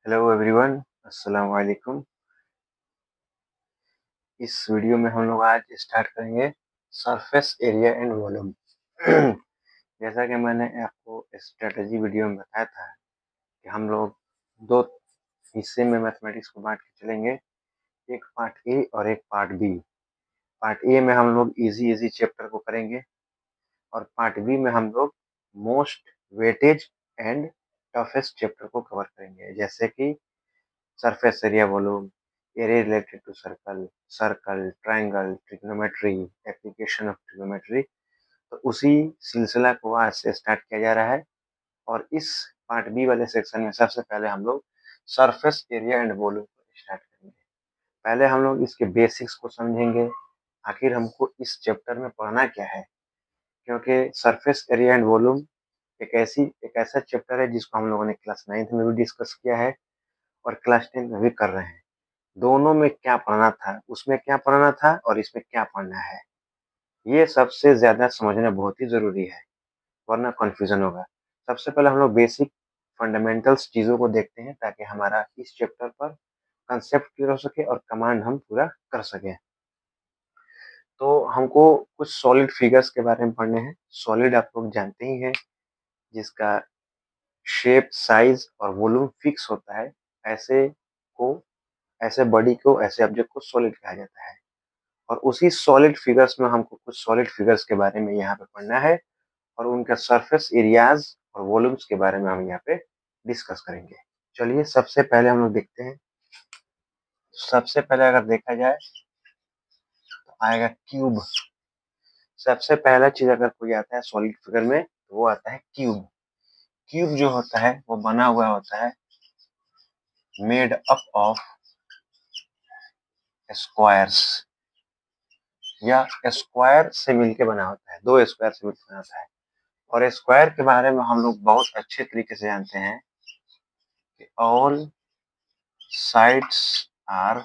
Hello everyone, अस्सलाम वालेकुम। इस वीडियो में हम लोग आज स्टार्ट करेंगे सरफेस एरिया एंड वॉल्यूम। जैसा कि मैंने आपको स्ट्रेटजी वीडियो में बताया था कि हम लोग दो हिस्से में मैथमेटिक्स को बांट के चलेंगे, एक पार्ट ए और एक पार्ट बी। पार्ट ए में हम लोग इजी चैप्टर को करेंगे और पार्ट बी में हम लोग most weightage and toughest chapter को कवर करेंगे, जैसे कि surface area volume, area related to circle, triangle, trigonometry, application of trigonometry। तो उसी सिलसिला को आज से स्टार्ट किया जा रहा है और इस पार्ट बी वाले सेक्शन में सबसे पहले हम लोग सरफेस एरिया एंड वॉल्यूम को स्टार्ट करेंगे। पहले हम लोग इसके बेसिक्स को समझेंगे, आखिर हमको इस चैप्टर में पढ़ना क्या है, क्योंकि सरफेस एरिया एंड वॉल्यूम एक ऐसा चैप्टर है जिसको हम लोगों ने क्लास 9th में भी डिस्कस किया है और क्लास 10 में भी कर रहे हैं। दोनों में क्या पढ़ना था, उसमें क्या पढ़ना था और इसमें क्या पढ़ना है, ये सबसे ज्यादा समझना बहुत ही जरूरी है, वरना कंफ्यूजन होगा। सबसे पहले हम लोग बेसिक फंडामेंटल्स चीजों को देखते हैं ताकि हमारा इस चैप्टर पर कंसेप्ट क्लियर हो सके और कमांड हम पूरा कर सके। तो हमको कुछ सॉलिड फिगर्स के बारे में पढ़ने हैं। सॉलिड आप लोग जानते ही हैं, जिसका शेप, साइज और वॉल्यूम फिक्स होता है, ऐसे को ऐसे बॉडी को, ऐसे ऑब्जेक्ट को सॉलिड कहा जाता है। और उसी सॉलिड फिगर्स में हमको कुछ सॉलिड फिगर्स के बारे में यहाँ पे पढ़ना है और उनका सरफेस एरियाज और वॉल्यूम्स के बारे में हम यहाँ पे डिस्कस करेंगे। चलिए सबसे पहले हम लोग देखते हैं। सबसे पहले अगर देखा जाए तो आएगा क्यूब। सबसे पहला चीज अगर कोई आता है सॉलिड फिगर में तो वो आता है क्यूब। क्यूब जो होता है वो बना हुआ होता है मेड अप ऑफ स्क्वायर्स, या स्क्वायर से मिलके बना होता है, दो स्क्वायर से मिलकर बना होता है। और स्क्वायर के बारे में हम लोग बहुत अच्छे तरीके से जानते हैं कि all sides are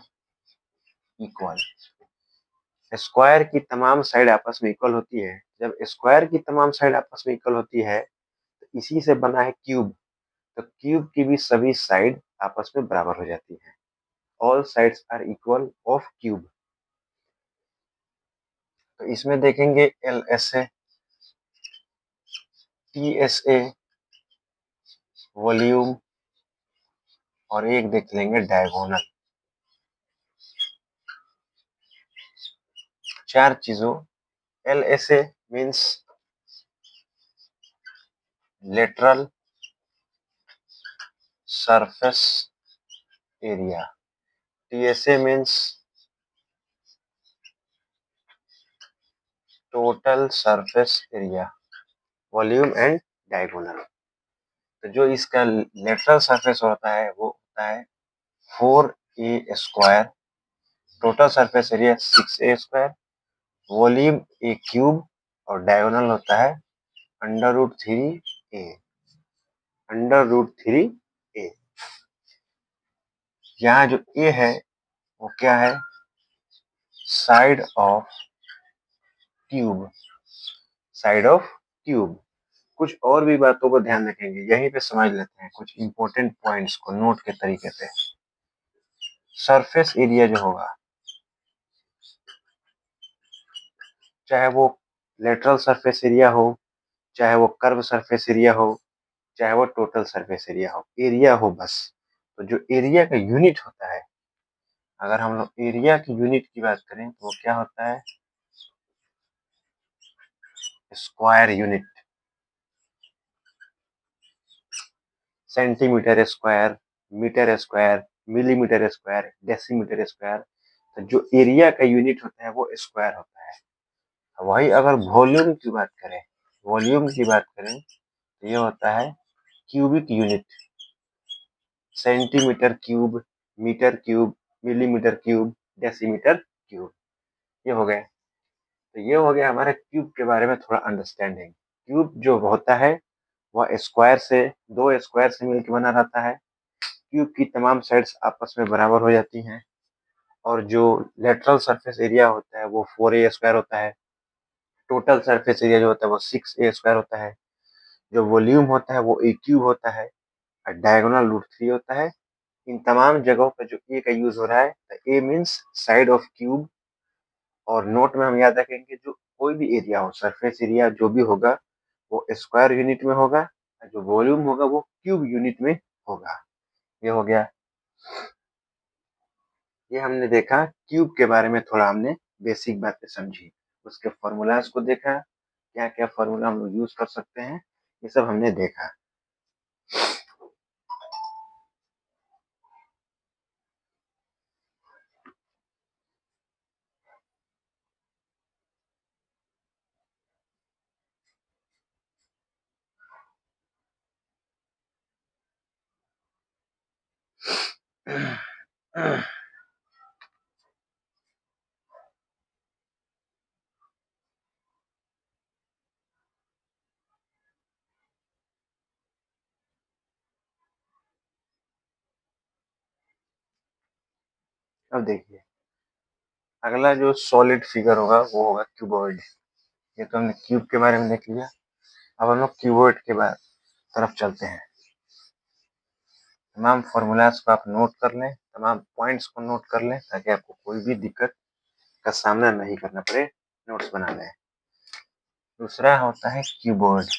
equal. Square की तमाम साइड आपस में इक्वल होती है। जब स्क्वायर की तमाम साइड आपस में इक्वल होती है तो इसी से बना है क्यूब। तो क्यूब की भी सभी साइड आपस में बराबर हो जाती है। All sides are equal of cube. तो इसमें देखेंगे L S A, T S A, volume, और एक देख लेंगे डायगोनल। चार चीजों, L S A means lateral surface area, T S A means total surface area, volume and diagonal. तो जो इसका लेटरल सरफेस होता है वो होता है 4a², total surface area 6a², volume A cube, और डायगोनल होता है √3a, √3a। यहाँ जो ए है वो क्या है, side of tube, side of tube. कुछ और भी बातों को ध्यान रखेंगे, यहीं पे समझ लेते हैं कुछ इंपॉर्टेंट पॉइंट्स को नोट के तरीके से। सरफेस एरिया जो होगा, चाहे वो लेटरल सरफेस एरिया हो, चाहे वो कर्व सरफेस एरिया हो, चाहे वो टोटल सरफेस एरिया हो बस। तो जो एरिया का यूनिट होता है, अगर हम लोग एरिया की यूनिट की बात करें तो वो क्या होता है, square unit. Centimetre square, metre square, millimetre square, decimetre square. तो जो एरिया का यूनिट होता है वो स्क्वायर होता है। वही अगर वॉल्यूम की बात करें, वॉल्यूम की बात करें तो ये होता है cubic unit. Centimetre cube, metre cube, millimetre cube, decimetre cube. ये हो गया। तो ये हो गया हमारे क्यूब के बारे में थोड़ा अंडरस्टैंडिंग। क्यूब जो होता है वह स्क्वायर से, दो स्क्वायर से मिलकर बना रहता है। क्यूब की तमाम साइड्स आपस में बराबर हो जाती हैं। और जो लेटरल सरफेस एरिया होता है वो 4a² होता है। टोटल सरफेस एरिया जो होता है वो 6a² होता है। जो वॉल्यूम होता है वो a³ होता है और डायगोनल √3 होता है। इन तमाम जगहों पर जो ए का यूज हो रहा है, ए मीन्स साइड ऑफ क्यूब, और नोट में हम याद रखेंगे जो कोई भी एरिया हो, सरफेस एरिया जो भी होगा वो स्क्वायर यूनिट में होगा, जो वॉल्यूम होगा वो क्यूब यूनिट में होगा। ये हो गया। ये हमने देखा क्यूब के बारे में, थोड़ा हमने बेसिक बातें समझी, उसके फॉर्मूलाज को देखा, क्या क्या फॉर्मूला हम लोग यूज कर सकते हैं, ये सब हमने देखा। अब देखिए, अगला जो सॉलिड फिगर होगा वो होगा क्यूबॉइड। ये तो हमने क्यूब के बारे में देख लिया। अब हम लोग क्यूबॉइड के बाद तरफ चलते हैं। तमाम फॉर्मूलाज को आप नोट कर लें, तमाम पॉइंट्स को नोट कर लें, ताकि आपको कोई भी दिक्कत का सामना नहीं करना पड़े, नोट्स बना लें। दूसरा होता है cuboid.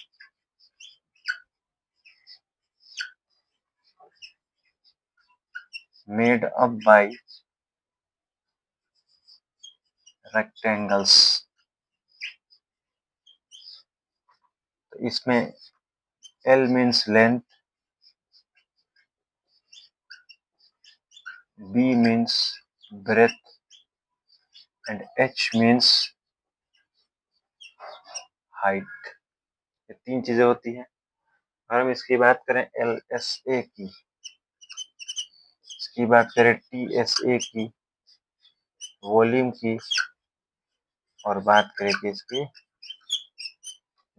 Made up by rectangles. तो इसमें L means length, B means breadth and H means height. ये तीन चीजें होती हैं। अगर हम इसकी बात करें LSA की, इसकी बात करें TSA की, वॉल्यूम की, और बात करें कि इसकी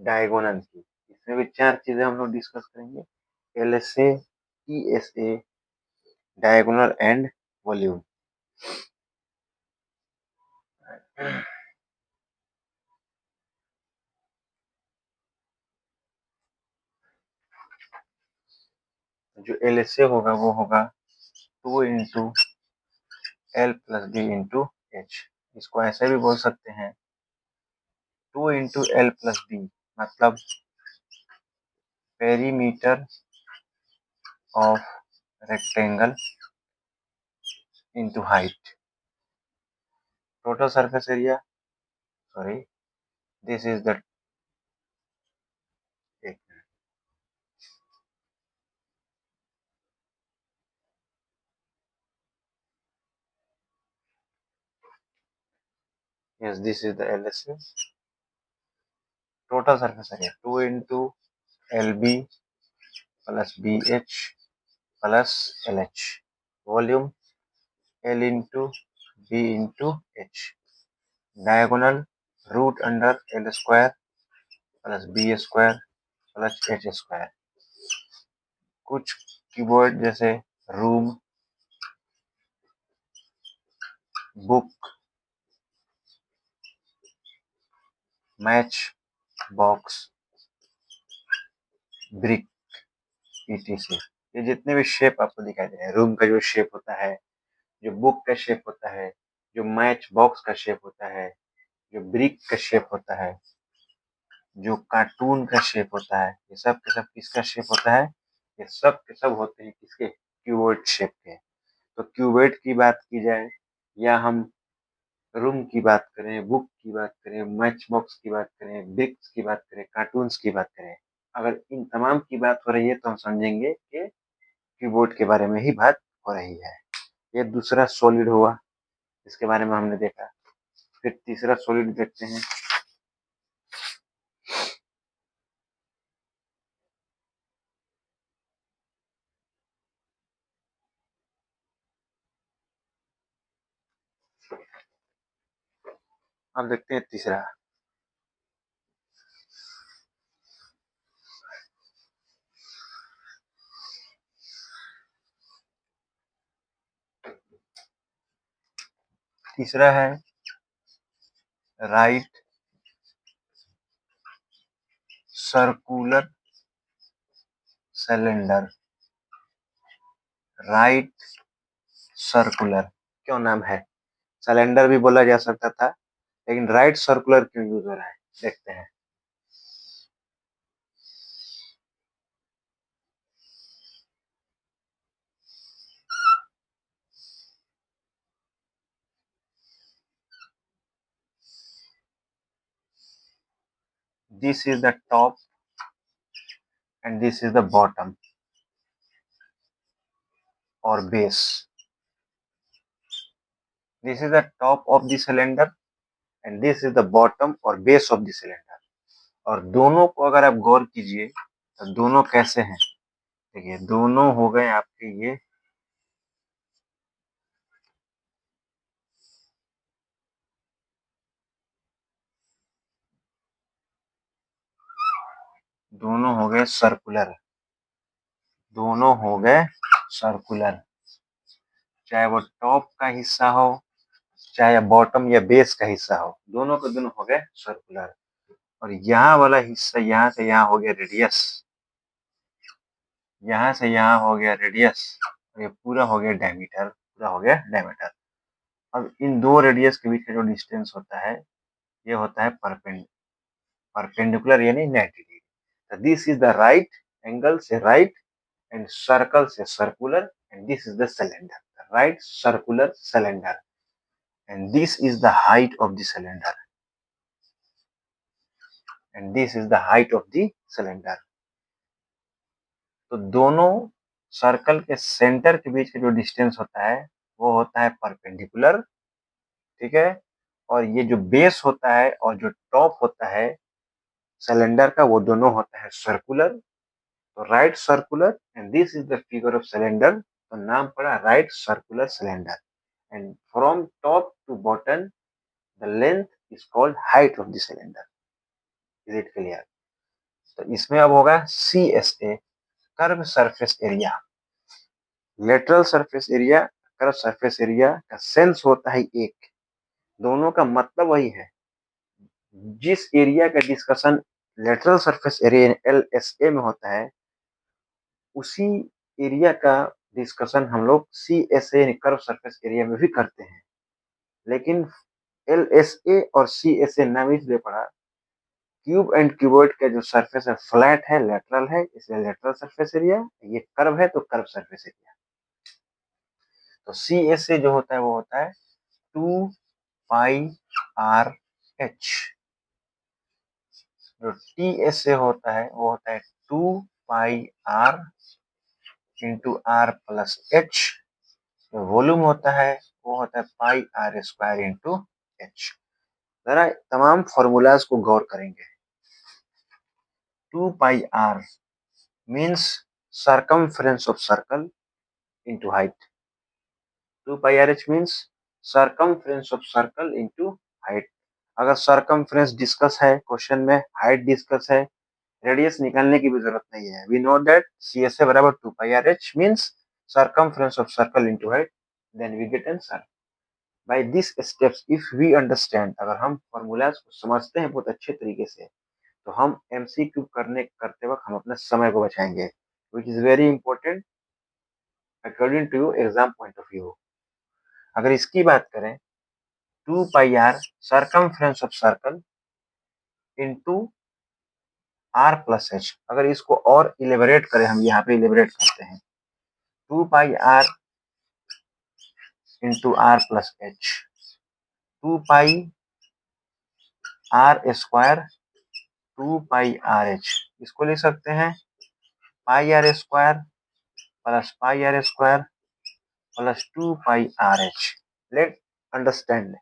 डायगोनल की, इसमें भी चार चीजें हम लोग डिस्कस करेंगे। LSA, TSA, diagonal and volume. जो LSA होगा वो होगा 2 into L plus B into H. इसको ऐसे भी बोल सकते हैं 2 इंटू L प्लस बी, मतलब perimeter of rectangle into height. Total surface area, sorry, this is the, yes, this is the LSA. Total surface area 2 into LB plus BH plus LH। Volume L into B into H। Diagonal root under L square plus B square plus H square. कुछ keyword जैसे room, book, match box, brick, etc। ये जितने भी shape आपको दिखाई दे रहे हैं, room का जो शेप होता है, जो बुक का शेप होता है, जो मैच बॉक्स का शेप होता है, जो ब्रिक का शेप होता है, जो कार्टून का शेप होता है, ये सब के सब किसका शेप होता है? ये सब के सब होते हैं किसके? क्यूबॉइड शेप के। तो क्यूबॉइड की बात की जाए, या हम रूम की बात करें, बुक की बात करें, मैच बॉक्स की बात करें, ब्रिक्स की बात करें, कार्टून्स की बात करें, अगर इन तमाम की बात हो रही है तो हम समझेंगे कि कीबोर्ड के बारे में ही बात हो रही है। ये दूसरा सॉलिड हुआ, इसके बारे में हमने देखा। फिर तीसरा सॉलिड देखते हैं। अब देखते हैं तीसरा। तीसरा है right circular cylinder. Right circular क्यों नाम है? सिलेंडर भी बोला जा सकता था, लेकिन राइट सर्कुलर क्यों यूज हो रहा है, देखते हैं। This is the top and this is the bottom or base. This is the top of the cylinder and this is the bottom or base of the cylinder. और दोनों को अगर आप गौर कीजिए तो दोनों कैसे हैं, देखिए दोनों हो गए आपके ये दोनों हो गए सर्कुलर, दोनों हो गए सर्कुलर, चाहे वो टॉप का हिस्सा हो चाहे बॉटम या बेस का हिस्सा हो, दोनों के दोनों हो गए सर्कुलर। और यहाँ वाला हिस्सा यहाँ से यहाँ हो गया रेडियस, यहाँ से यहाँ हो गया रेडियस, और ये पूरा हो गया डायमीटर, पूरा हो गया डायमीटर। अब इन दो रेडियस के बीच का जो डिस्टेंस होता है ये होता है परपेंडिकुलर यानी 90 डिग्री। तो this is the right angle से राइट एंड सर्कल से circular and this is the cylinder, right circular cylinder and this is the height of the cylinder and this is the height of the cylinder. तो दोनों circle के centre के बीच का जो distance होता है वो होता है परपेंडिकुलर, ठीक है। और ये जो बेस होता है और जो टॉप होता है सिलेंडर का वो दोनों होता है सर्कुलर। तो right circular and this is the figure of cylinder, तो नाम पड़ा right circular cylinder. And from top to bottom the length is called height of the cylinder. Is it clear? तो इसमें अब होगा CSA, curve surface area. Lateral surface area, curve surface area का sense होता है एक, दोनों का मतलब वही है। जिस एरिया का discussion lateral surface area LSA में होता है उसी एरिया का डिस्कशन हम लोग CSA कर्व सरफेस एरिया में भी करते हैं। लेकिन LSA और CSA नाम इसलिए पड़ा, क्यूब एंड क्यूबॉइड का जो सरफेस है फ्लैट है, लेटरल है, इसलिए लेटरल सरफेस एरिया, ये कर्व है तो कर्व सरफेस एरिया। तो CSA जो होता है वो होता है 2πr/h, जो TSA होता है वो होता है 2πr into r plus h, जो वॉल्यूम होता है वो होता है πr² इंटू h। जरा तमाम फॉर्मूलाज को गौर करेंगे। 2πr means circumference of circle into height, 2πrh means circumference of circle into height. अगर सर्कमफ्रेंस डिस्कस है क्वेश्चन में, हाइट डिस्कस है, रेडियस निकालने की भी जरूरत नहीं है। वी नो दैट CSA बराबर 2πrh means circumference of circle into height, then we get answer. By these steps if we understand, अगर हम फॉर्मूलाज को समझते हैं बहुत अच्छे तरीके से तो हम MCQ करते वक्त हम अपने समय को बचाएंगे, which is very important according to exam point of view. अगर इसकी बात करें 2πr circumference of circle into r plus h, अगर इसको और इलेबरेट करें, हम यहाँ पे इलेबरेट करते हैं 2πr into r plus h, 2πr² 2πrh, इसको लिख सकते हैं πr² plus πr² plus 2πrh। Let understand,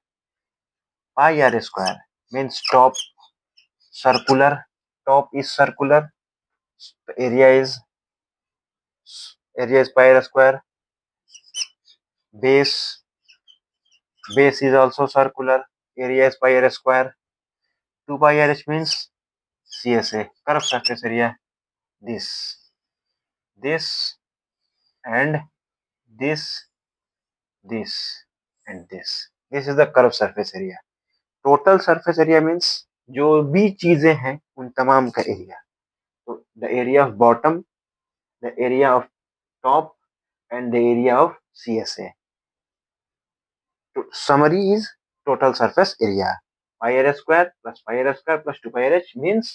πr² means top circular, top is circular, area is πr², base is also circular, area is πr², 2πrh means CSA curved surface area, this and this and this is the curved surface area। Total surface area means जो भी चीजें हैं उन तमाम का area. तो the area of bottom, the area of top and the area of CSA. Summary is total surface area. Pi r square plus pi r square plus 2 pi r h means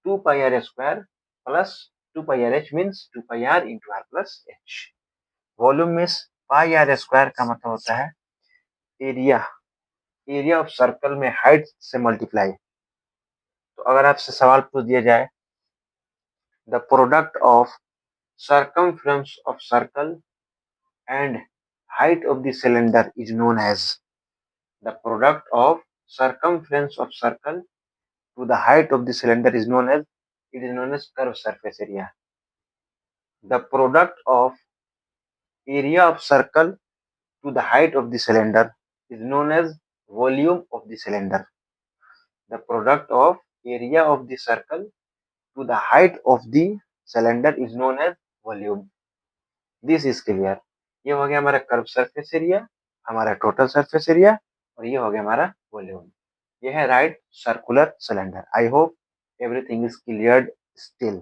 2 pi r square plus 2 pi r h means 2 pi r into r plus h. Volume में पाई r square का मतलब होता है area, area of circle में height से multiply. तो अगर आपसे सवाल पूछ दिया जाए the product of circumference of circle and height of the cylinder is known as, the product of circumference of circle to the height of the cylinder is known as, it is known as curved surface area. The product of area of circle to the height of the cylinder is known as volume of the cylinder. The product of area of the circle to the height of the cylinder is known as volume. This is clear. ये हो गया हमारा curve surface area, हमारा total surface area, और ये हो गया हमारा वॉल्यूम। ये है right circular cylinder. I hope everything is cleared still.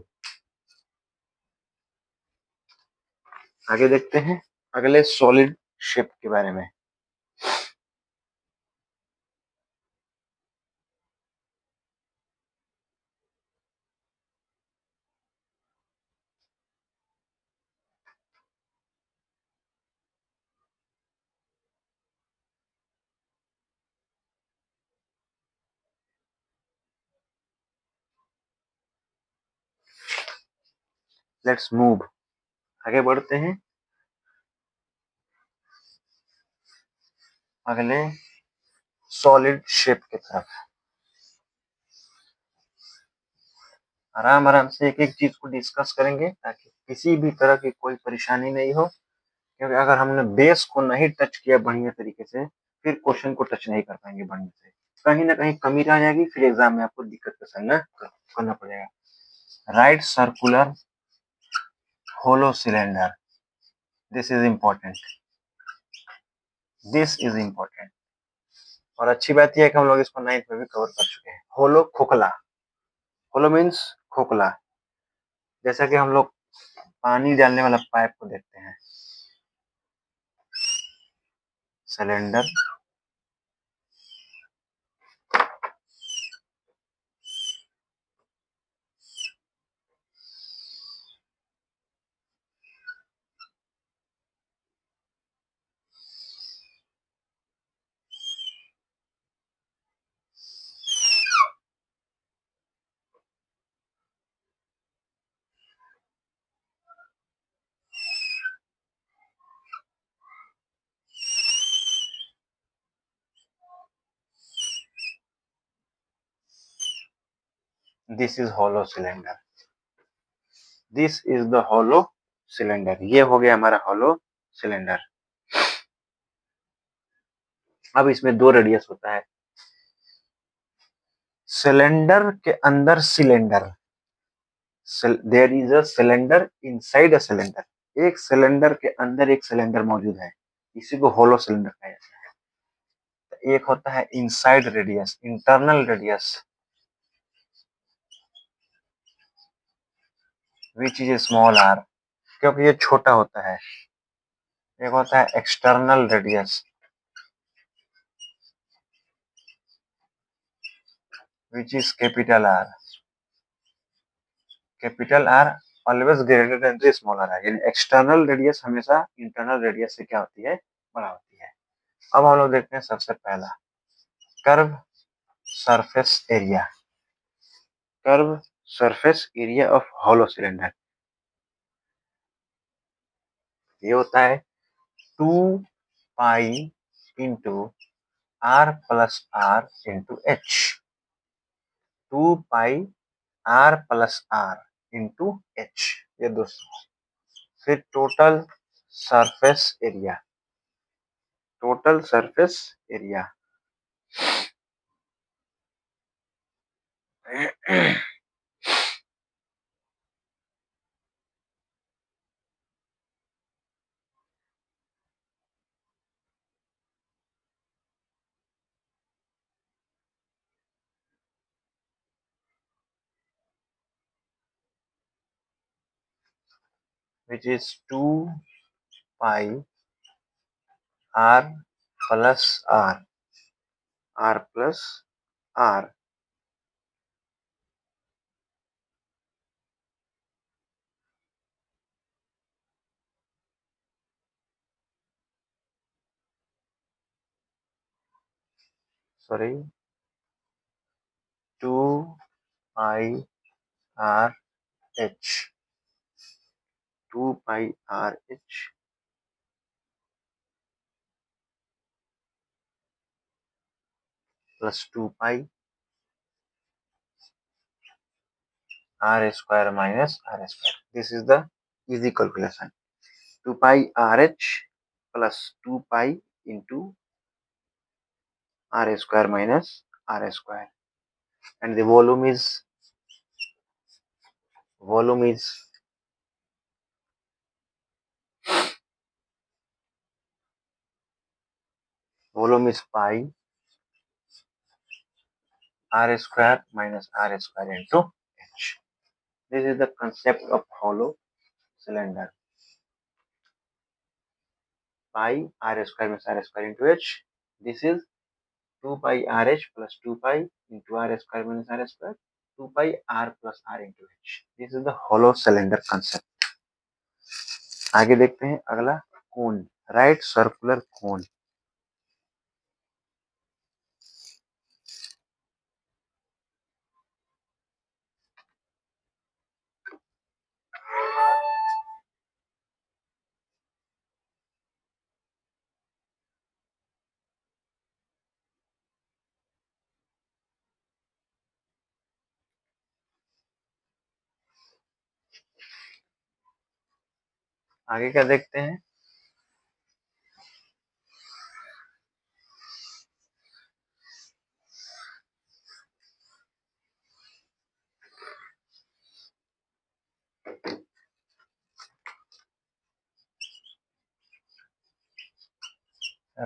आगे देखते हैं अगले सॉलिड शेप के बारे में। लेट्स मूव, आगे बढ़ते हैं अगले सॉलिड शेप की तरफ। आराम आराम से एक एक चीज को डिस्कस करेंगे ताकि किसी भी तरह की कोई परेशानी नहीं हो, क्योंकि अगर हमने बेस को नहीं टच किया बढ़िया तरीके से फिर क्वेश्चन को टच नहीं कर पाएंगे बढ़िया से, कहीं ना कहीं कमी रह जाएगी, फिर एग्जाम में आपको दिक्कत का सामना करना पड़ेगा। Right circular hollow cylinder, this is important, this is important. और अच्छी बात यह है कि हम लोग इसको 9th में भी कवर कर चुके हैं। होलो खोखला, होलो मीन्स खोखला, जैसा कि हम लोग पानी डालने वाला पाइप को देखते हैं। Cylinder this is hollow cylinder, this is the hollow cylinder. ये हो गया हमारा होलो सिलेंडर। अब इसमें दो रेडियस होता है। सिलेंडर के अंदर cylinder, there is a cylinder inside a cylinder, एक सिलेंडर के अंदर एक सिलेंडर मौजूद है, इसी को होलो सिलेंडर कहा जाता है। तो एक होता है inside radius, internal radius which is small r, क्योंकि ये छोटा होता है। एक होता है external radius which is capital R, capital R always greater than the smaller r, यानी एक्सटर्नल रेडियस हमेशा इंटरनल रेडियस से क्या होती है, बड़ा होती है। अब हम लोग देखते हैं सबसे पहला curve surface area, curve surface area of hollow cylinder. ये होता है 2 pi into r plus r into h, 2 pi r plus r into h, ये दोस्तों। फिर total surface area, total surface area which is 2 pi r plus r, r plus r, sorry, 2 pi r h, 2 pi r h plus 2 pi r square minus r square. This is the easy calculation. 2 pi RH plus 2 pi into r square minus r square, and the volume is pi r square minus r square into h. This is the concept of hollow cylinder. Pi r square minus r square into h. This is 2 pi rh plus 2 pi into r square minus r square, 2 pi r plus r into h. This is the hollow cylinder concept. आगे देखते हैं अगला, कोन, right circular cone. आगे क्या देखते हैं,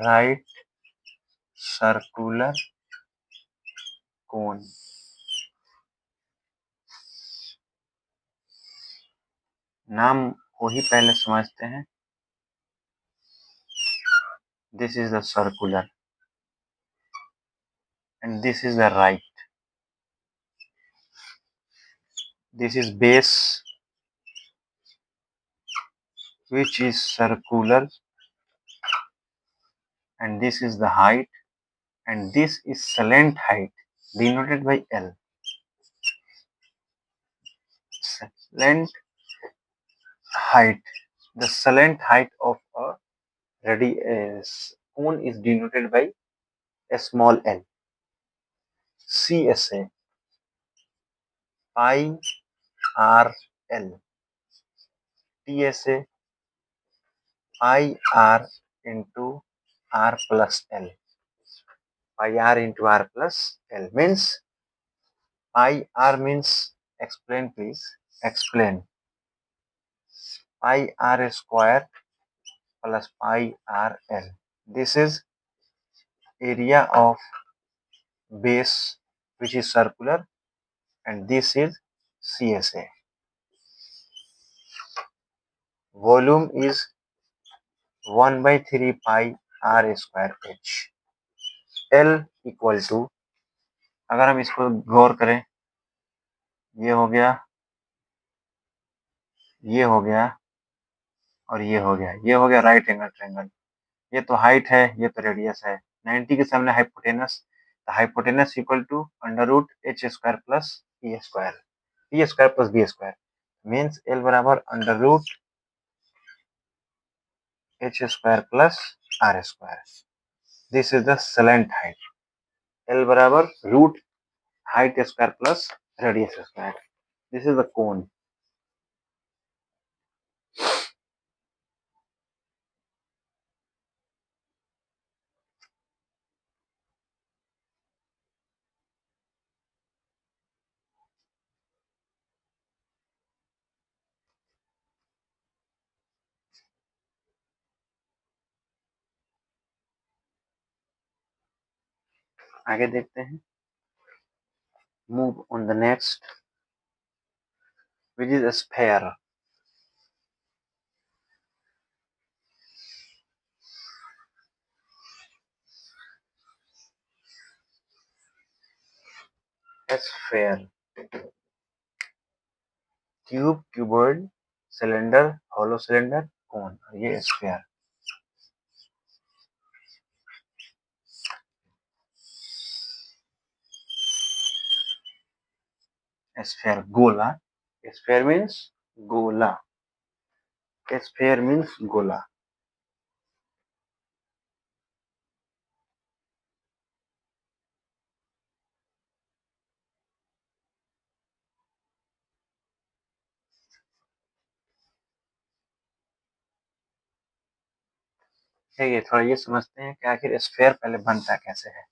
right circular cone. नाम को ही पहले समझते हैं. This is the circular and this is the right. This is base which is circular, and this is the height, and this is slant height denoted by L. Slant height, the slant height of a cone is denoted by a small l. CSA pi r l, TSA pi r into r plus l, pi r into r plus l means, pi r means, explain please, explain, pi r square plus pi r l. This is area of base which is circular, and this is CSA. Volume is 1/3 pi r square h. L equal to, अगर हम इसको गौर करें, ये हो गया, ये हो गया और ये हो गया, ये हो गया राइट एंगल ट्रायंगल. ये तो हाइट है, ये तो रेडियस है. 90 के सामने hypotenuse, hypotenuse equal to under root H square plus B square, B square plus B square means L बराबर under root H square plus R square. This is the slant height. L बराबर root height square plus radius square. This is the cone. आगे देखते हैं. Move on the next, which is a sphere. Sphere, cube, cuboid, cylinder, hollow cylinder, cone, ये sphere. Sphere, गोला। Sphere means गोला। Sphere means गोला। ठीक है, थोड़ा ये समझते हैं कि आखिर स्फेयर पहले बनता कैसे है।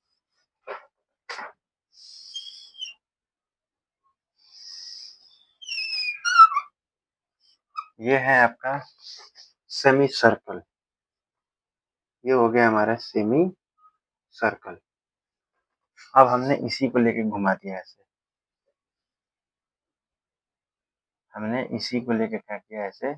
ये है आपका सेमी सर्कल। ये हो गया हमारा सेमी सर्कल। अब हमने इसी को लेके घुमा दिया ऐसे। हमने इसी को लेके क्या किया ऐसे,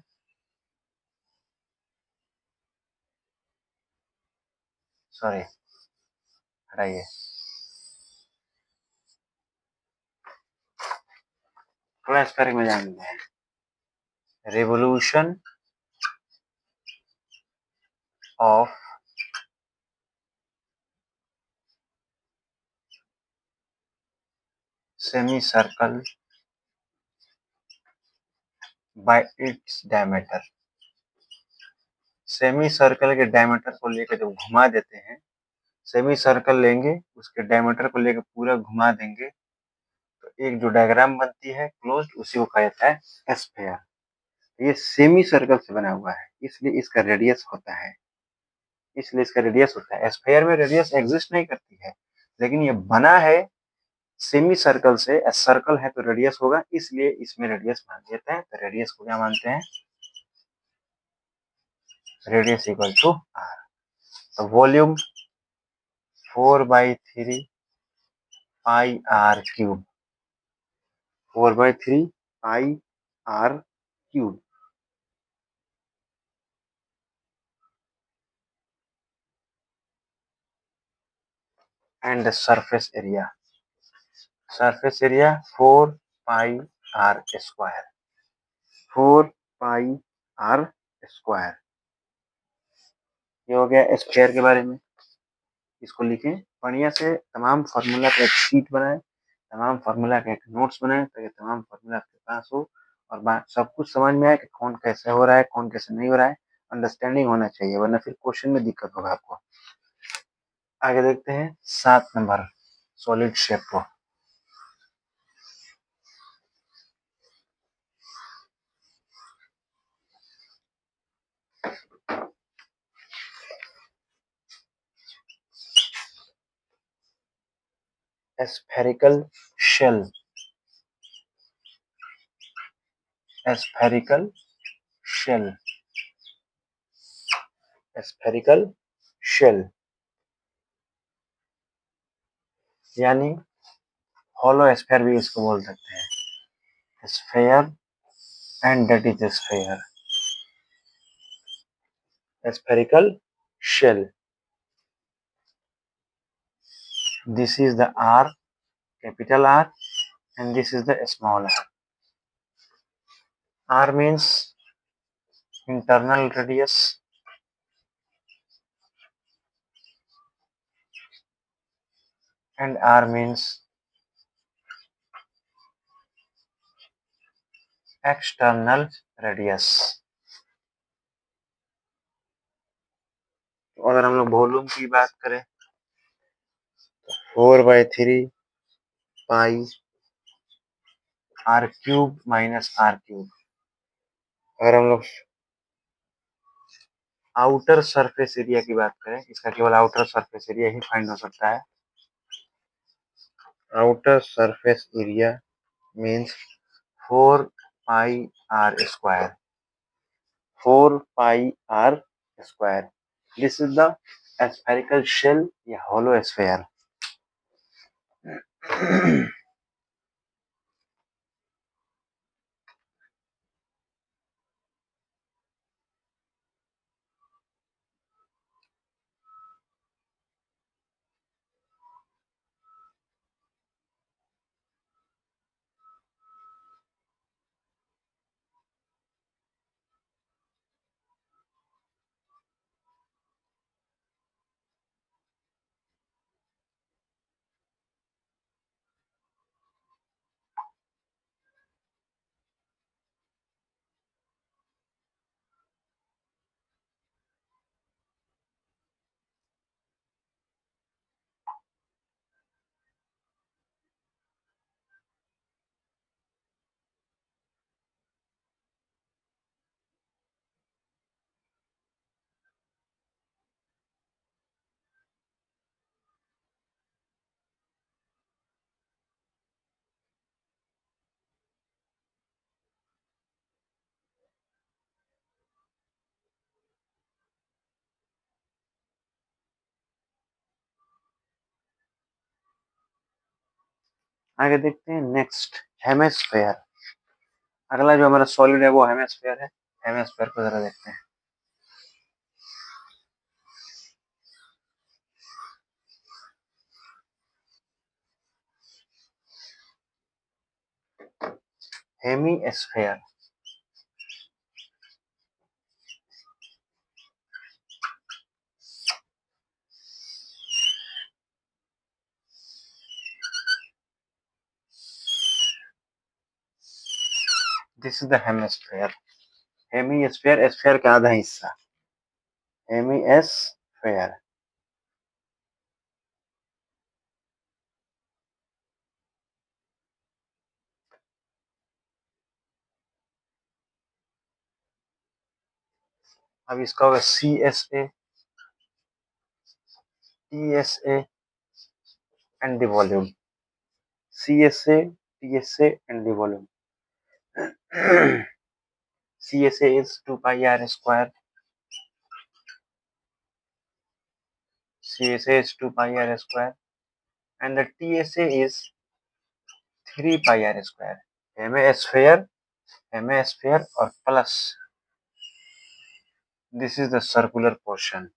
सॉरी हटाइए, थोड़ा इस पर में जानते हैं। Revolution of semi circle by its diameter. Semi circle के डायमीटर को लेकर जब घुमा देते हैं, सेमी सर्कल लेंगे उसके डायमीटर को लेकर पूरा घुमा देंगे तो एक जो डायग्राम बनती है क्लोज्ड, उसी को कहा जाता है स्फेयर। ये सेमी सर्कल से बना हुआ है, इसलिए इसका रेडियस होता है। स्फेयर में रेडियस एग्जिस्ट नहीं करती है, लेकिन ये बना है सेमी सर्कल से। सर्कल है तो रेडियस होगा, इसलिए इसमें रेडियस मान देते हैं। तो रेडियस को क्या मानते हैं, रेडियस इक्वल टू आर। तो volume 4/3 pi are cube, 4/3 pi are cube. And surface area, surface area 4 pi r square, 4 pi r square. ये हो गया स्क्वायर के बारे में। इसको लिखें बढ़िया से, तमाम फार्मूला का एक शीट बनाए, तमाम फार्मूला का एक नोट्स बनाए, ताकि तमाम फार्मूला आपके पास हो और बात सब कुछ समझ में आए कि कौन कैसे हो रहा है, कौन कैसे नहीं हो रहा है। अंडरस्टैंडिंग होना चाहिए, वरना फिर क्वेश्चन में दिक्कत होगा आपको। आगे देखते हैं 7 नंबर सॉलिड शेप को। spherical shell, spherical shell, spherical shell यानी हॉलो स्फेयर भी इसको बोल सकते हैं। Sphere and that is sphere, spherical shell। This is the R, capital R, and this is the small r. R means internal radius, and R means external radius। तो अगर हम लोग वॉल्यूम की बात करें, 4/3 pi are cube minus R cube. अगर हम लोग आउटर सरफेस एरिया की बात करें, इसका केवल आउटर सरफेस एरिया ही फाइंड हो सकता है। Outer surface area means 4 pi r square, 4 pi r square. This is the spherical shell या होलो स्फेयर। आगे देखते हैं नेक्स्ट, हेमिस्फेयर। अगला जो हमारा सॉलिड है वो हेमिस्फेयर है। हेमिस्फेयर को जरा देखते हैं। Hemisphere, this is the hemisphere. Hemisphere, sphere का आधा हिस्सा, हेमिस्फेयर। अब इसका होगा CSA, TSA and the volume. CSA, TSA and the volume. CSA is 2 pi r square. CSA is 2 pi r square and the TSA is 3 pi r square. Hemisphere or plus. This is the circular portion.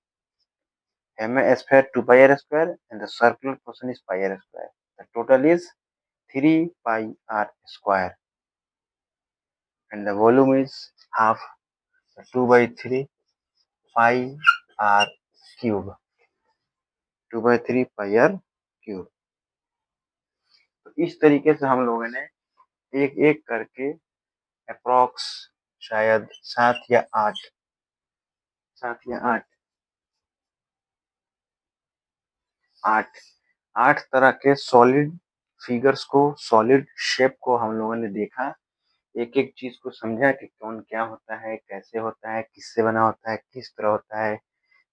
Hemisphere 2 pi r square and the circular portion is pi r square. The total is 3 pi r square and the volume is half 2 by 3 pi r cube. 2 by 3 pi r cube. तो इस तरीके से हम लोगों ने एक एक करके अप्रॉक्स शायद 8 तरह के सॉलिड फिगर्स को, सॉलिड शेप को हम लोगों ने देखा। एक एक चीज को समझा कि कौन क्या होता है, कैसे होता है, किससे बना होता है, किस तरह होता है,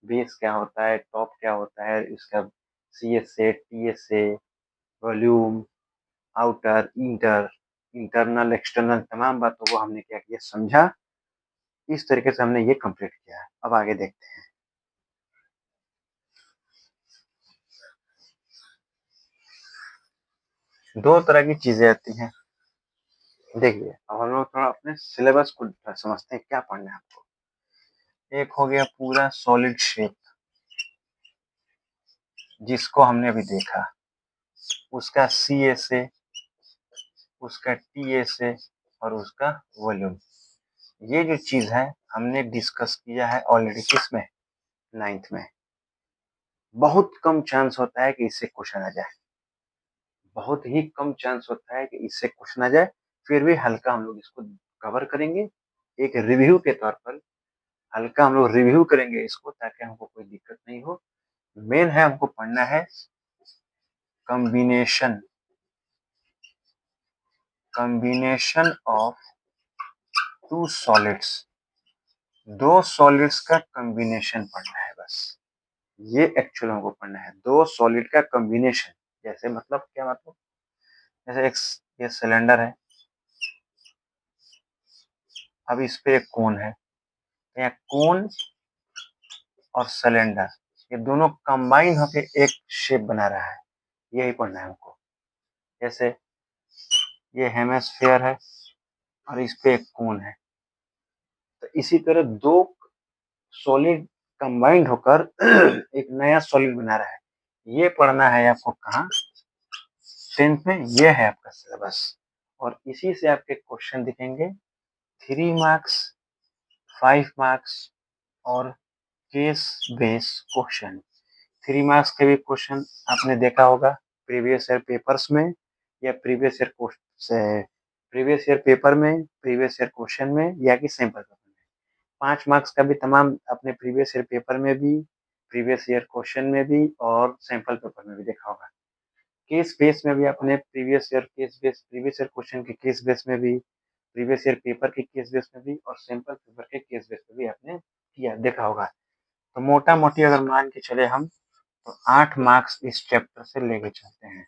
बेस क्या होता है, टॉप क्या होता है, इसका CSA, TSA, volume, outer, internal, external, तमाम बातों को हमने क्या किया, समझा। इस तरीके से हमने ये कंप्लीट किया है। अब आगे देखते हैं। दो तरह की चीजें आती हैं। देखिए, अब हम लोग थोड़ा अपने सिलेबस को समझते हैं, क्या पढ़ना है आपको। एक हो गया पूरा सॉलिड शेप, जिसको हमने अभी देखा, उसका CSA, उसका TSA और उसका वॉल्यूम। ये जो चीज है हमने डिस्कस किया है ऑलरेडी, किसमें, 9th में। बहुत कम चांस होता है कि इससे क्वेश्चन आ जाए, बहुत ही कम चांस होता है कि इससे क्वेश्चन आ जाए। फिर भी हल्का हम लोग इसको कवर करेंगे, एक रिव्यू के तौर पर हल्का हम लोग रिव्यू करेंगे इसको, ताकि हमको कोई दिक्कत नहीं हो। मेन है हमको पढ़ना है combination, combination of two solids. दो सॉलिड्स का कॉम्बिनेशन पढ़ना है बस, ये एक्चुअल हमको पढ़ना है, दो सॉलिड का कॉम्बिनेशन। जैसे मतलब क्या मतलब, जैसे एक ये सिलेंडर है, अब इस पे एक कोन है, या कोन और सिलेंडर, ये दोनों कंबाइन होके एक शेप बना रहा है, यही पढ़ना है हमको। जैसे ये हेमिस्फीयर है और इस पे एक कोन है, तो इसी तरह दो सॉलिड कंबाइंड होकर एक नया सॉलिड बना रहा है, ये पढ़ना है आपको। कहाँ, 10th में। ये है आपका सिलेबस, और इसी से आपके क्वेश्चन दिखेंगे। 3 मार्क्स, 5 मार्क्स और केस बेस क्वेश्चन। 3 मार्क्स के भी क्वेश्चन आपने देखा होगा प्रीवियस ईयर पेपर्स में, या प्रीवियस ईयर पेपर में, प्रीवियस ईयर क्वेश्चन में, या कि सैंपल पेपर में। 5 मार्क्स का भी तमाम अपने प्रीवियस ईयर पेपर में भी, प्रीवियस ईयर क्वेश्चन में भी और सैंपल पेपर में भी देखा होगा। केस बेस में भी अपने प्रीवियस ईयर क्वेश्चन के केस बेस में भी, प्रीवियस ईयर पेपर के केस बेस में भी, और सैंपल पेपर के केस बेस में भी आपने किया देखा होगा। तो मोटा मोटी अगर मान के चले हम, तो 8 मार्क्स इस चैप्टर से लेके चलते हैं।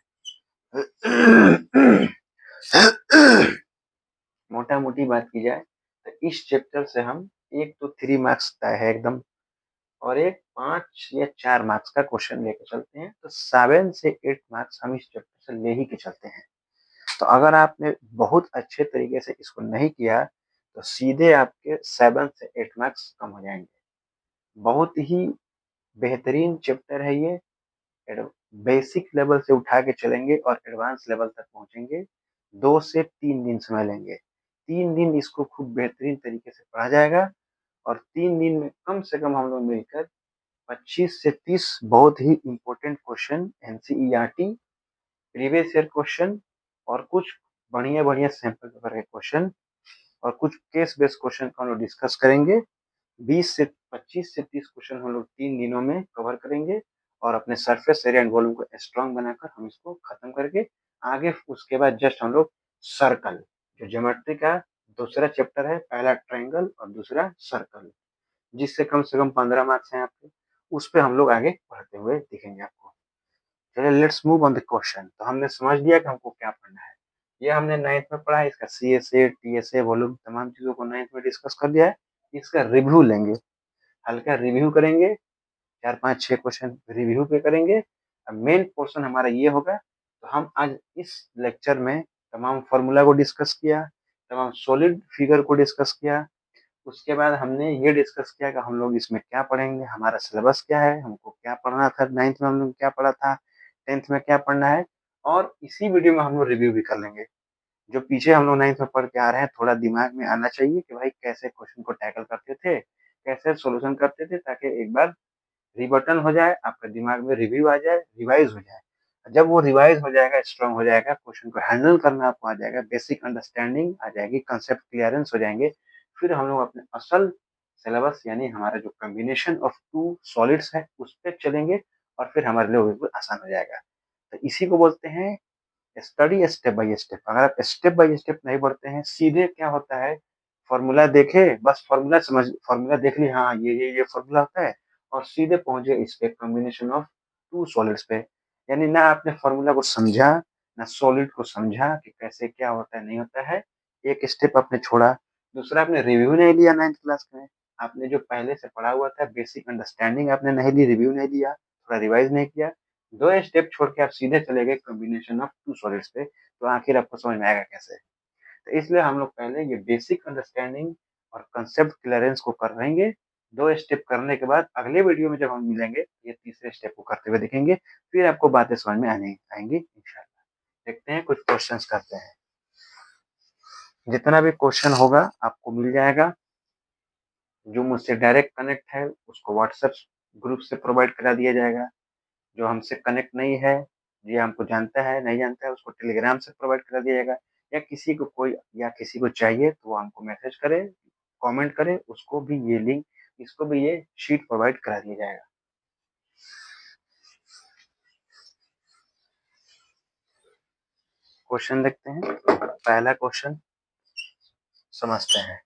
मोटा मोटी बात की जाए तो इस चैप्टर से हम एक तो 3 मार्क्स तय है एकदम, और एक 5 या 4 मार्क्स का क्वेश्चन लेके चलते हैं। तो 7 से 8 मार्क्स हम इस चैप्टर से ले ही के चलते हैं। तो अगर आपने बहुत अच्छे तरीके से इसको नहीं किया तो सीधे आपके 7 से 8 मार्क्स कम हो जाएंगे। बहुत ही बेहतरीन चैप्टर है ये। बेसिक लेवल से उठा के चलेंगे और एडवांस लेवल तक पहुंचेंगे। 2 से 3 दिन समय लेंगे। 3 दिन इसको खूब बेहतरीन तरीके से पढ़ा जाएगा और 3 दिन में कम से कम हम लोग मिलकर 25 से 30 बहुत ही important question, NCERT, previous year question और कुछ बढ़िया सैंपल पेपर के क्वेश्चन और कुछ केस बेस्ड क्वेश्चन को हम लोग डिस्कस करेंगे। 25 से 30 क्वेश्चन हम लोग 3 दिनों में कवर करेंगे और अपने सरफेस एरिया एंड वॉल्यूम को स्ट्रॉन्ग बनाकर हम इसको खत्म करके आगे उसके बाद जस्ट हम लोग सर्कल, जो ज्योमेट्री का दूसरा चैप्टर है, पहला ट्रायंगल और दूसरा सर्कल, जिससे कम से कम 15 मार्क्स हैं आपके, उस पर हम लोग आगे बढ़ते हुए दिखेंगे आपको। चलिए let's move on the question. तो हमने समझ लिया कि हमको क्या पढ़ना है। ये हमने 9th में पढ़ा है, इसका CSA, TSA, वॉल्यूम तमाम चीजों को 9th में डिस्कस कर दिया है। इसका रिव्यू लेंगे, हल्का रिव्यू करेंगे, 4 5 6 क्वेश्चन रिव्यू पे करेंगे। अब मेन पोर्शन हमारा ये होगा। तो हम आज इस लेक्चर में तमाम फार्मूला को डिस्कस किया, तमाम सॉलिड फिगर को डिस्कस किया। उसके बाद हमने ये डिस्कस किया कि हम लोग इसमें क्या पढ़ेंगे, हमारा सिलेबस क्या है, हमको क्या पढ़ना था, 9th में हम लोग क्या पढ़ा था, 10th में क्या पढ़ना है। और इसी वीडियो में हम लोग रिव्यू भी कर लेंगे। जो पीछे हम लोग 9th में पढ़ के आ रहे हैं, थोड़ा दिमाग में आना चाहिए कि भाई कैसे क्वेश्चन को टैकल करते थे, कैसे सोल्यूशन करते थे, ताकि एक बार रिबटन हो जाए, आपका दिमाग में रिव्यू आ जाए, रिवाइज हो जाए। जब वो रिवाइज हो जाएगा, स्ट्रांग हो जाएगा, क्वेश्चन को हैंडल करना आपको आ जाएगा, बेसिक अंडरस्टैंडिंग आ जाएगी, कंसेप्ट क्लियरेंस हो जाएंगे, फिर हम लोग अपने असल सिलेबस यानी हमारा जो कॉम्बिनेशन ऑफ टू सॉलिड्स है उस पर चलेंगे और फिर हमारे लिए बिल्कुल आसान हो जाएगा। तो इसी को बोलते हैं स्टडी स्टेप बाय स्टेप। अगर आप स्टेप बाय स्टेप नहीं बढ़ते हैं, सीधे क्या होता है, फॉर्मूला देखे, बस फॉर्मूला समझ, फॉर्मूला देख ली, हाँ ये फॉर्मूला होता है, और सीधे पहुंचे इस पे कॉम्बिनेशन ऑफ टू सॉलिड्स पे। यानी ना आपने फॉर्मूला को समझा, ना सॉलिड को समझा कि कैसे क्या होता है नहीं होता है, एक स्टेप आपने छोड़ा। दूसरा, आपने रिव्यू नहीं लिया 9th क्लास में, आपने जो पहले से पढ़ा हुआ था बेसिक अंडरस्टैंडिंग आपने नहीं ली, रिव्यू नहीं लिया, थोड़ा रिवाइज नहीं किया, 2 स्टेप छोड़ के आप सीधे चले गए कॉम्बिनेशन ऑफ टू सॉलिड्स पे, तो आखिर आपको समझ में आएगा कैसे। तो इसलिए हम लोग पहले ये बेसिक अंडरस्टैंडिंग और कंसेप्ट क्लियरेंस को कर रहेंगे। 2 स्टेप करने के बाद अगले वीडियो में जब हम मिलेंगे, ये तीसरे स्टेप को करते हुए दिखेंगे, फिर आपको बातें समझ में आने आएंगी इंशाल्लाह। देखते हैं, कुछ क्वेश्चंस करते हैं। जितना भी क्वेश्चन होगा आपको मिल जाएगा। जो मुझसे डायरेक्ट कनेक्ट है उसको व्हाट्सएप ग्रुप से प्रोवाइड करा दिया जाएगा। जो हमसे कनेक्ट नहीं है, ये हमको जानता है नहीं जानता है, उसको टेलीग्राम से प्रोवाइड करा दिया जाएगा। या किसी को कोई या किसी को चाहिए तो वो हमको मैसेज करे, कमेंट करे, उसको भी ये लिंक, इसको भी ये शीट प्रोवाइड करा दिया जाएगा। क्वेश्चन देखते हैं। पहला क्वेश्चन समझते हैं।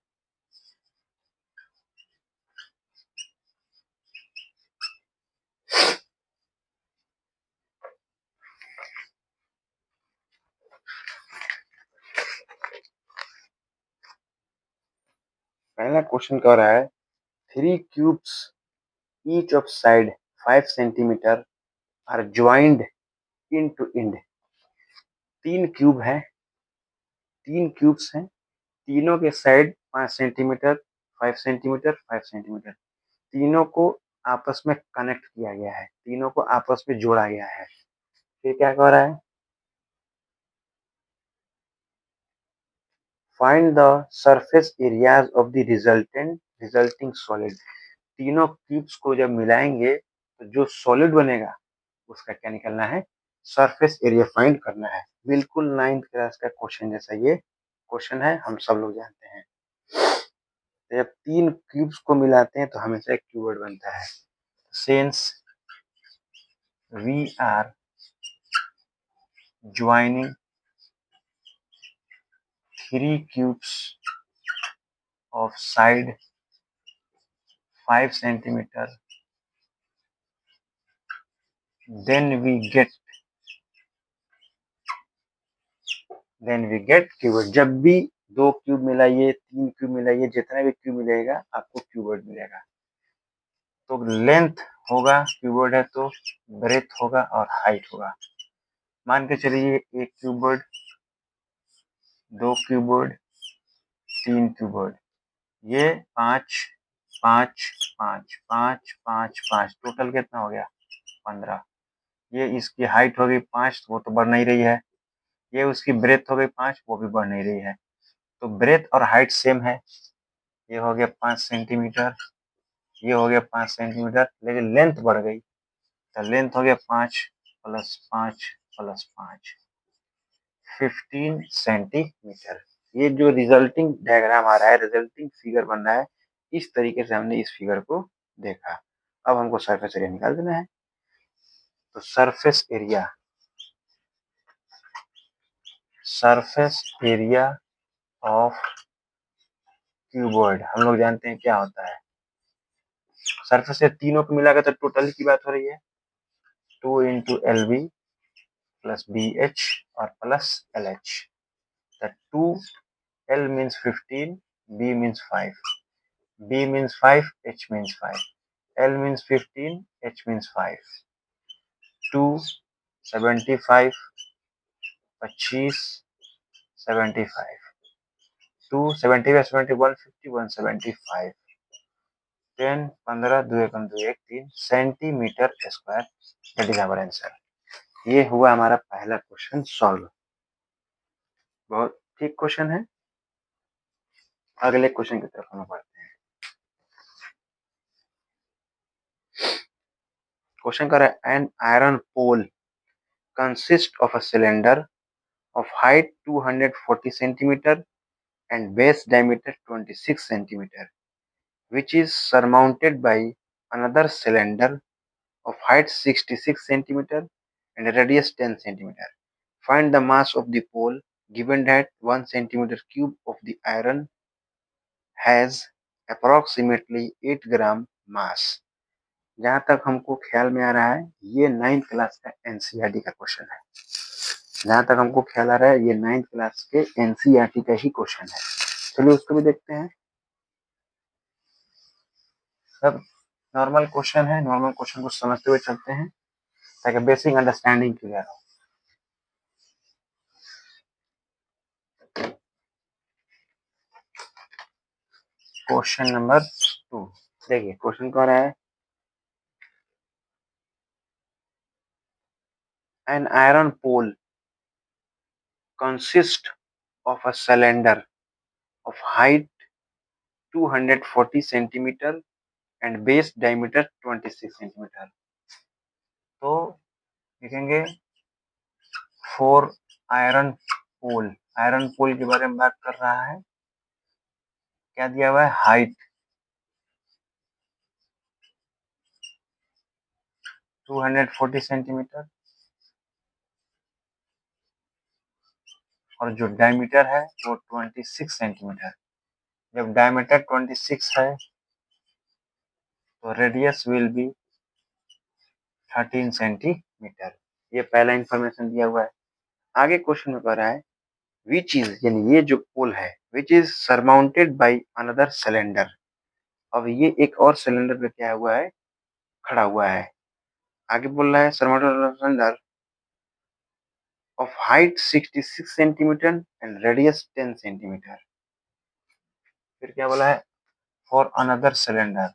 पहला क्वेश्चन कह रहा है 3 cubes each of side 5 centimeter are joined end to end. 3 cube है, 3 क्यूब्स हैं, तीनों के साइड 5 सेंटीमीटर, 5 सेंटीमीटर, 5 सेंटीमीटर, तीनों को आपस में कनेक्ट किया गया है, तीनों को आपस में जोड़ा गया है। फिर क्या कह रहा है, find the surface areas of the resulting solid. तीनों क्यूब्स को जब मिलाएंगे तो जो सॉलिड बनेगा उसका क्या निकलना है, सरफेस एरिया फाइंड करना है। बिल्कुल 9th क्लास का क्वेश्चन जैसा ये क्वेश्चन है, हम सब लोग जानते हैं। तो जब 3 क्यूब्स को मिलाते हैं तो हमेशा एक क्यूबॉइड बनता है। Since we are joining 3 cubes of side 5 centimeter, then we get cuboid. जब भी 2 क्यूब मिलाइए, 3 क्यूब मिलाइए, जितना भी क्यूब मिलेगा आपको क्यूबॉइड मिलेगा। तो लेंथ होगा, क्यूबॉइड है तो ब्रेथ होगा और हाइट होगा। मान के चलिए एक क्यूबॉइड 2 क्यूबॉइड, 3 क्यूबॉइड, ये 5 5 5 5 5 5 टोटल कितना हो गया 15। ये इसकी हाइट हो गई 5, वो तो बढ़ नहीं रही है। ये उसकी ब्रेथ हो गई 5, वो भी बढ़ नहीं रही है। तो ब्रेथ और हाइट सेम है। ये हो गया 5 सेंटीमीटर, ये हो गया 5 सेंटीमीटर, लेकिन लेंथ बढ़ गई। तो लेंथ हो गया 5 प्लस 5 प्लस 5, 15 सेंटीमीटर। ये जो रिजल्टिंग डायग्राम आ रहा है, रिजल्टिंग फिगर बन रहा है, इस तरीके से हमने इस फिगर को देखा। अब हमको सरफेस एरिया निकाल देना है। तो सरफेस एरिया ऑफ क्यूबॉइड हम लोग जानते हैं क्या होता है। सरफेस से तीनों को मिलाकर तो टोटल की बात हो रही है, 2 into L B plus B H और plus L H. 2 L means 15, B means 5, B means 5, H means 5, L means 15, H means 5, 2 75, 25 75, 2 75 70 150 175, 10 15 2 Ekam 2 1 3 centimeter square. That is our answer. ये हुआ हमारा पहला क्वेश्चन सॉल्व। बहुत ठीक क्वेश्चन है। अगले question की तरफ हम बढ़ते हैं। क्वेश्चन कर रहा है an iron pole consist of a cylinder of height 240 centimeter and base diameter 26 centimeter, which is surmounted by another cylinder of height 66 centimeter and radius 10 centimeter. Find the mass of the pole given that 1 centimeter cube of the iron has approximately 8 gram mass. जहां तक हमको ख्याल में आ रहा है, ये 9th class का NCERT का क्वेश्चन है। जहां तक हमको ख्याल आ रहा है, ये 9th क्लास के एनसीईआरटी का ही क्वेश्चन है। चलिए उसको भी देखते हैं। सब नॉर्मल क्वेश्चन है, नॉर्मल क्वेश्चन को समझते हुए चलते हैं ताकि बेसिक अंडरस्टैंडिंग क्लियर हो। क्वेश्चन नंबर 2 देखिए, क्वेश्चन कह रहा है an iron pole consist of a cylinder of height 240 centimeter and base diameter 26 centimeter. तो लिखेंगे for iron pole. Iron pole के बारे में बात कर रहा है। क्या दिया हुआ है? हाइट 240 सेंटीमीटर और जो डायमीटर है वो 26 सेंटीमीटर। जब डायमीटर 26 है तो रेडियस विल बी 13 सेंटीमीटर। ये पहला इंफॉर्मेशन दिया हुआ है। आगे क्वेश्चन में कह रहा है विच इज, यानी ये जो पोल है, which is surmounted by another cylinder. अब ये एक और सिलेंडर पे क्या हुआ है? खड़ा हुआ है। आगे बोल रहा है surmounted cylinder of height 66 centimetre and radius 10 centimetre. फिर क्या बोला है? For another cylinder,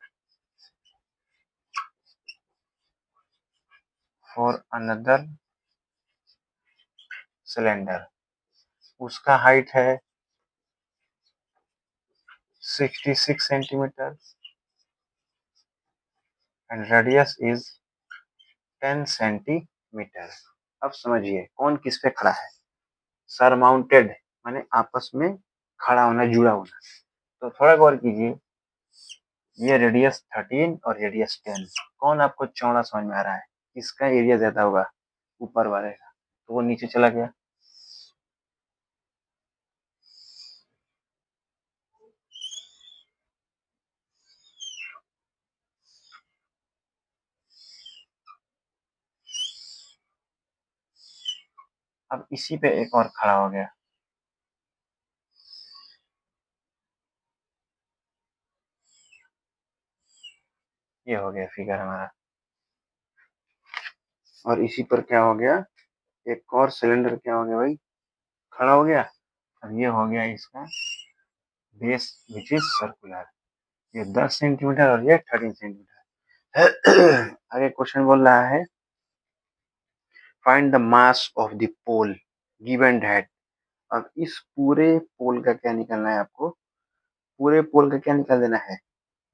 for another cylinder, उसका हाइट है 66 centimetre and radius is 10 centimetre. अब समझिए कौन किस पे खड़ा है। सरमाउंटेड माने आपस में खड़ा होना, जुड़ा होना। तो थोड़ा गौर कीजिए, ये रेडियस 13 और रेडियस 10, कौन आपको चौड़ा समझ में आ रहा है? किसका एरिया ज्यादा होगा? ऊपर वाले का, तो वो नीचे चला गया। अब इसी पे एक और खड़ा हो गया। ये हो गया फिगर हमारा। और इसी पर क्या हो गया? एक और सिलेंडर क्या हो गया भाई? खड़ा हो गया। अब ये हो गया इसका बेस विच इज सर्कुलर, ये 10 सेंटीमीटर और ये 13 सेंटीमीटर। आगे क्वेश्चन बोल रहा है find the mass of the pole given that. अब इस पूरे पोल का क्या निकालना है आपको, पूरे पोल का क्या निकाल देना है,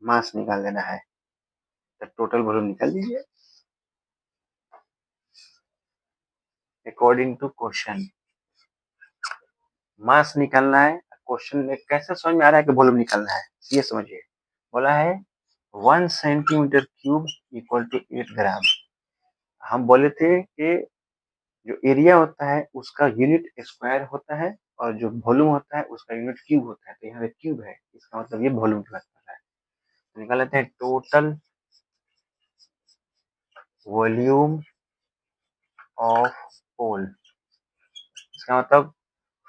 मास निकाल देना है। तो टोटल वॉल्यूम निकाल दीजिए अकॉर्डिंग टू क्वेश्चन। मास निकालना है, क्वेश्चन में कैसे समझ में आ रहा है कि वॉल्यूम निकालना है, ये समझिए। बोला है 1 सेंटीमीटर क्यूब इक्वल टू 8 ग्राम। हम बोले थे कि जो एरिया होता है उसका यूनिट स्क्वायर होता है और जो वॉल्यूम होता है उसका यूनिट क्यूब होता है। तो यहाँ पे क्यूब है, इसका मतलब ये वॉल्यूम की बात कर रहा है। तो निकाल लेते हैं टोटल वॉल्यूम ऑफ पोल। इसका मतलब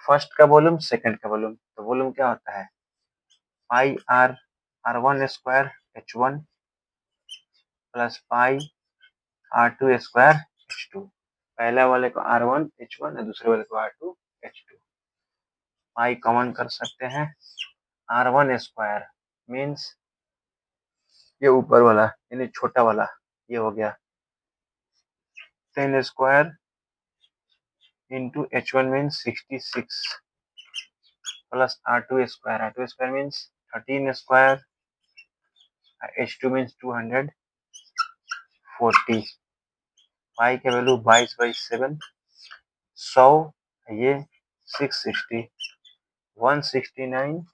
फर्स्ट का वॉल्यूम सेकंड का वॉल्यूम। तो वॉल्यूम क्या होता है pi R R one square H one plus pi R two square H two. पहला वाले को आर वन एच वन और दूसरे वाले को r two h two. Pi common कर सकते हैं, आर वन स्क्वायर मीन्स ये ऊपर वाला यानी छोटा वाला, ये हो गया 10 square into h one means 66 plus r two square means 13 square, H two means 240। Pi का वैल्यू 22/7, 100 ये 660, 169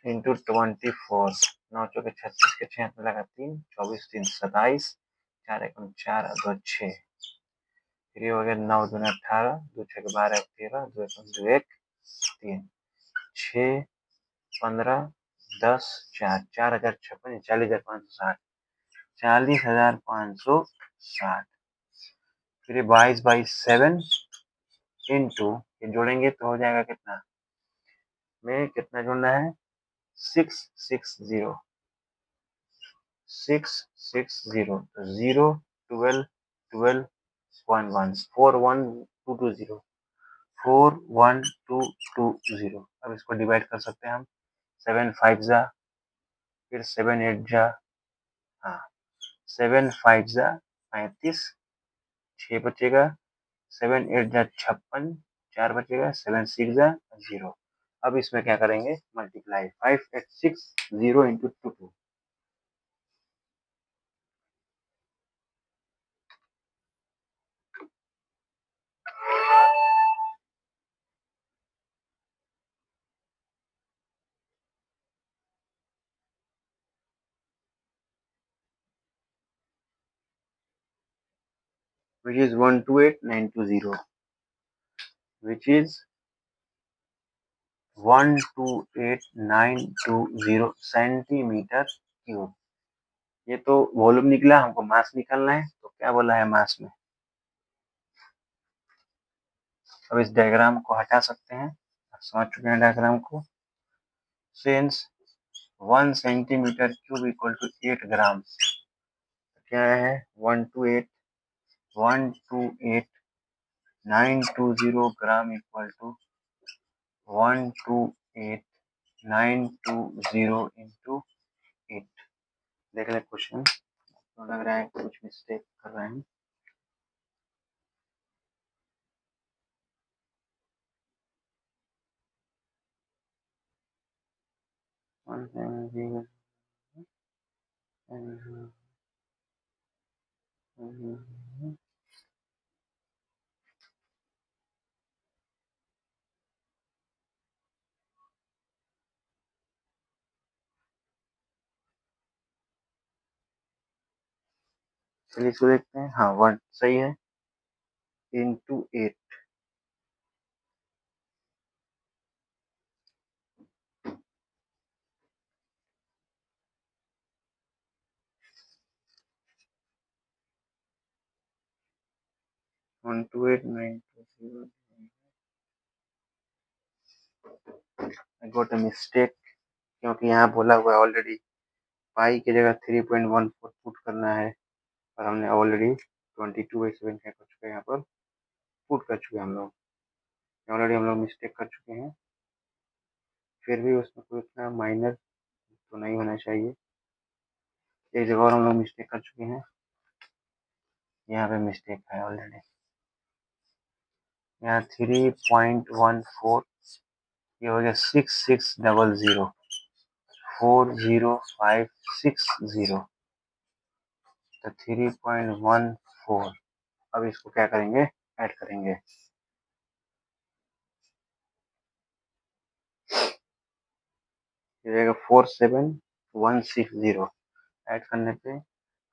इंटू 24, 9 चौके 36 के 6 हाथ लगा 3, 24 3 27, 4 एकम 4 और 2 6, फिर ये हो गया 9 दूना 18, 2 6 12 13, 2 एकम 2 1 3 6 15 10 4 4056 40,560, 40,560। फिर ये 22/7 इंटू ये जोड़ेंगे तो हो जाएगा कितना, में कितना जोड़ना है 660 660, तो 0 12 12 1 1 41220 41220। अब इसको डिवाइड कर सकते हैं हम, 7 5 जा, फिर 7 8 जा, हाँ 7 5 जा 35, 6 बचेगा, 7 8 जा 56, 4 बचेगा, 7 6 जा 0। अब इसमें क्या करेंगे multiply 5860 into 2 which is 128920, which is 128920 centimetre cube. ये तो वॉल्यूम निकला, हमको मास निकालना है। तो क्या बोला है मास में, अब इस डायग्राम को हटा सकते हैं, आप समझ चुके हैं डायग्राम को। Since 1 centimeter cube equal to 8 gram, क्या है 128,920 ग्राम इक्वल टू 128,920 इंटू 8। देख ले क्वेश्चन, तो लग रहा है कुछ मिस्टेक कर रहे हैं। चलिए इसको देखते हैं, हाँ 1 सही है into 8। One two eight nine two zero, I got a mistake, क्योंकि यहाँ बोला हुआ है ऑलरेडी पाई की जगह 3.14 पुट करना है, और हमने ऑलरेडी 22/7 क्या कर चुके हैं यहाँ पर पुट कर चुके हैं हम लोग। ऑलरेडी हम लोग मिस्टेक कर चुके हैं, फिर भी उसमें कोई इतना माइनर तो नहीं होना चाहिए। एक जगह और हम लोग मिस्टेक कर चुके हैं, यहाँ पे मिस्टेक है ऑलरेडी। यहाँ 3.14 ये हो गया 6600 40560 तो 3.14। अब इसको क्या करेंगे, ऐड करेंगे। ये जाएगा 47160 ऐड करने पे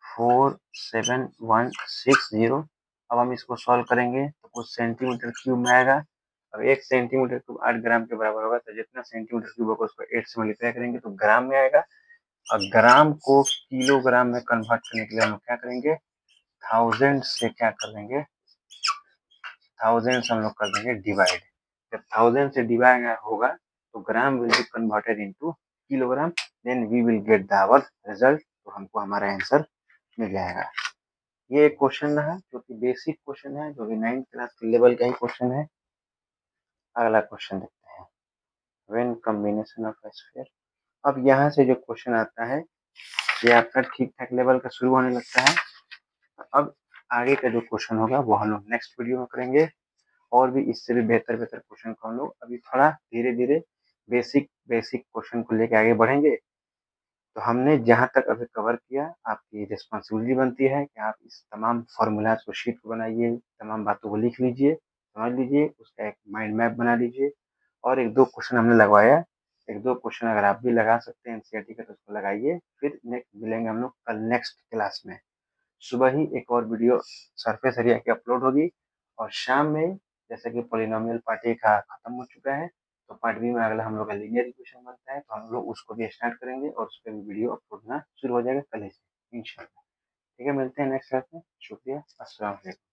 47160। अब हम इसको सॉल्व करेंगे तो कुछ सेंटीमीटर क्यूब में आएगा। अब 1 सेंटीमीटर क्यूब 8 ग्राम के बराबर होगा, तो जितना सेंटीमीटर क्यूब होगा उसको 8 से मल्टीप्लाई करेंगे तो ग्राम में आएगा। और ग्राम को किलोग्राम में कन्वर्ट करने के लिए हम लोग क्या करेंगे, 1000 से क्या कर देंगे, 1000 से हम लोग कर देंगे डिवाइड। जब 1000 से डिवाइड होगा तो gram will be converted into kilogram, then we will get the our result. तो हमको हमारा आंसर मिल जाएगा। ये एक क्वेश्चन रहा जो कि बेसिक क्वेश्चन है, जो कि 9th क्लास के लेवल का ही क्वेश्चन है। अगला क्वेश्चन देखते हैं, व्हेन कॉम्बिनेशन ऑफ स्फीयर। अब यहाँ से जो क्वेश्चन आता है ये आपका ठीक ठाक लेवल का शुरू होने लगता है। अब आगे का जो क्वेश्चन होगा वो हम लोग नेक्स्ट वीडियो में करेंगे, और भी इससे भी बेहतर बेहतर क्वेश्चन को हम लोग अभी थोड़ा धीरे धीरे बेसिक बेसिक क्वेश्चन को लेके आगे बढ़ेंगे। तो हमने जहाँ तक अभी कवर किया, आपकी रिस्पॉन्सिबिलिटी बनती है कि आप इस तमाम फार्मूलाज को शीट को बनाइए, तमाम बातों को लिख लीजिए, समझ लीजिए, उसका एक माइंड मैप बना लीजिए। और एक दो क्वेश्चन हमने लगवाया, एक दो क्वेश्चन अगर आप भी लगा सकते हैं एनसीईआरटी का तो उसको लगाइए। फिर नेक्स्ट मिलेंगे हम लोग कल नेक्स्ट क्लास में। सुबह ही एक और वीडियो सरफेस एरिया की अपलोड होगी, और शाम में जैसे कि पोलिनोमियल पार्ट ए का खत्म हो चुका है तो पार्ट बी में अगला हम लोग का लीनियर इक्वेशन बनता है, तो हम लोग उसको भी स्टार्ट करेंगे और उस पर भी वीडियो अपलोड होना शुरू हो जाएगा कल से इंशाल्लाह। ठीक है, मिलते हैं नेक्स्ट क्लास में। शुक्रिया, अस्सलाम वालेकुम।